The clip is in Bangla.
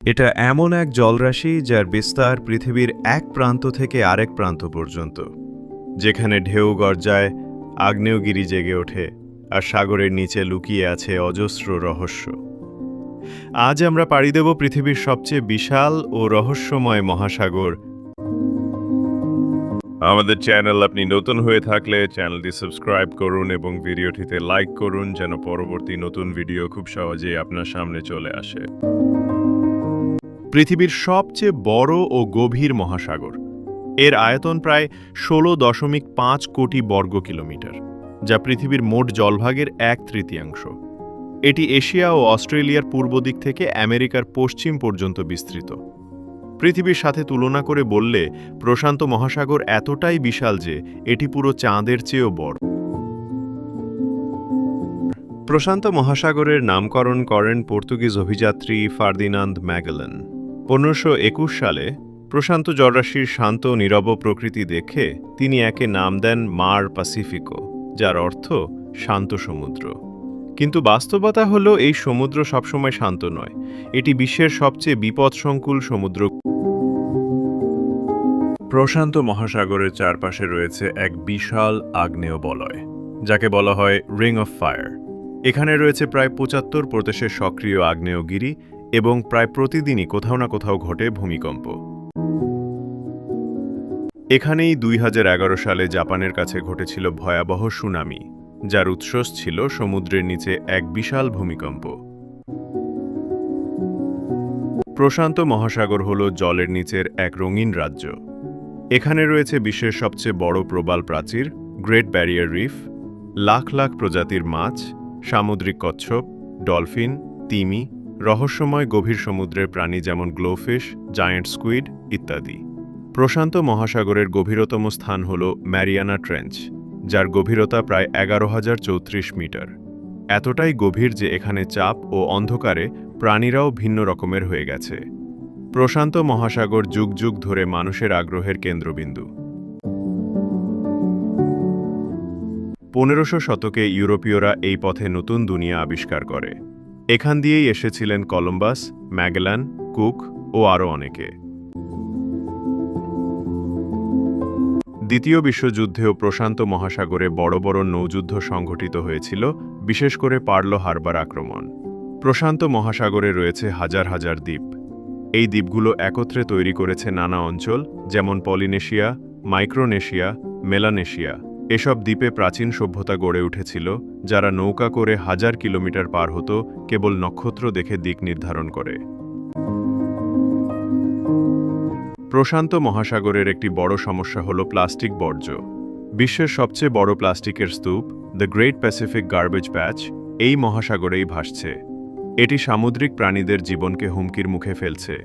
এটা এমন এক জলরাশি যার বিস্তার পৃথিবীর এক প্রান্ত থেকে আরেক প্রান্ত পর্যন্ত, যেখানে ঢেউ গর্জায়, আগ্নেয়গিরি জেগে ওঠে আর সাগরের নিচে লুকিয়ে আছে অজস্র রহস্য। আজ আমরা পাড়ি দেব পৃথিবীর সবচেয়ে বিশাল ও রহস্যময় মহাসাগর। আমাদের চ্যানেল আপনি নতুন হয়ে থাকলে চ্যানেলটি সাবস্ক্রাইব করুন এবং ভিডিওটিতে লাইক করুন যেন পরবর্তী নতুন ভিডিও খুব সহজেই আপনার সামনে চলে আসে। পৃথিবীর সবচেয়ে বড় ও গভীর মহাসাগর, এর আয়তন প্রায় 16.5 কোটি বর্গ কিলোমিটার, যা পৃথিবীর মোট জলভাগের 1/3। এটি এশিয়া ও অস্ট্রেলিয়ার পূর্ব দিক থেকে আমেরিকার পশ্চিম পর্যন্ত বিস্তৃত। পৃথিবীর সাথে তুলনা করে বললে প্রশান্ত মহাসাগর এতটাই বিশাল যে এটি পুরো চাঁদের চেয়েও বড়। প্রশান্ত মহাসাগরের নামকরণ করেন পর্তুগিজ অভিযাত্রী ফার্দিনান্দ ম্যাগেলান। 1521 সালে প্রশান্ত জলরাশির শান্ত নীরব প্রকৃতি দেখে তিনি একে নাম দেন মার প্যাসিফিকো, যার অর্থ শান্ত সমুদ্র। কিন্তু বাস্তবতা হলো এই সমুদ্র সবসময় শান্ত নয়, এটি বিশ্বের সবচেয়ে বিপদসংকুল সমুদ্র। প্রশান্ত মহাসাগরের চারপাশে রয়েছে এক বিশাল আগ্নেয় বলয়, যাকে বলা হয় রিং অফ ফায়ার। এখানে রয়েছে প্রায় 75 প্রদেশের সক্রিয় আগ্নেয়গিরি এবং প্রায় প্রতিদিনই কোথাও না কোথাও ঘটে ভূমিকম্প। এখানেই 2011 সালে জাপানের কাছে ঘটেছিল ভয়াবহ সুনামি, যার উৎস ছিল সমুদ্রের নিচে এক বিশাল ভূমিকম্প। প্রশান্ত মহাসাগর হল জলের নিচের এক রঙিন রাজ্য। এখানে রয়েছে বিশ্বের সবচেয়ে বড় প্রবাল প্রাচীর, Great Barrier Reef, lakh lakh প্রজাতির মাছ, সামুদ্রিক কচ্ছপ, ডলফিন, তিমি, রহস্যময় গভীর সমুদ্রের প্রাণী যেমন গ্লোফিশ, জায়ান্ট স্কুইড ইত্যাদি। প্রশান্ত মহাসাগরের গভীরতম স্থান হল ম্যারিয়ানা ট্রেঞ্চ, যার গভীরতা প্রায় 11,034 মিটার। এতটাই গভীর যে এখানে চাপ ও অন্ধকারে প্রাণীরাও ভিন্ন রকমের হয়ে গেছে। প্রশান্ত মহাসাগর যুগ যুগ ধরে মানুষের আগ্রহের কেন্দ্রবিন্দু। 1500 শতকে ইউরোপীয়রা এই পথে নতুন দুনিয়া আবিষ্কার করে। এখান দিয়েই এসেছিলেন কলম্বাস, ম্যাগেলান, কুক ও আরও অনেকে। দ্বিতীয় বিশ্বযুদ্ধেও প্রশান্ত মহাসাগরে বড় বড় নৌযুদ্ধ সংঘটিত হয়েছিল, বিশেষ করে পার্ল হারবার আক্রমণ। প্রশান্ত মহাসাগরে রয়েছে হাজার হাজার দ্বীপ। এই দ্বীপগুলো একত্রে তৈরি করেছে নানা অঞ্চল, যেমন পলিনেশিয়া, মাইক্রোনেশিয়া, মেলানেশিয়া। এসব দ্বীপে প্রাচীন সভ্যতা গড়ে উঠেছিল, যারা নৌকা করে হাজার কিলোমিটার পার হতো কেবল নক্ষত্র দেখে দিক নির্ধারণ করে। প্রশান্ত মহাসাগরের একটি বড় সমস্যা হল প্লাস্টিক বর্জ্য। বিশ্বের সবচেয়ে বড় প্লাস্টিকের স্তূপ, দ্য গ্রেট প্যাসিফিক গার্বেজ প্যাচ, এই মহাসাগরেই ভাসছে। এটি সামুদ্রিক প্রাণীদের জীবনকে হুমকির মুখে ফেলছে।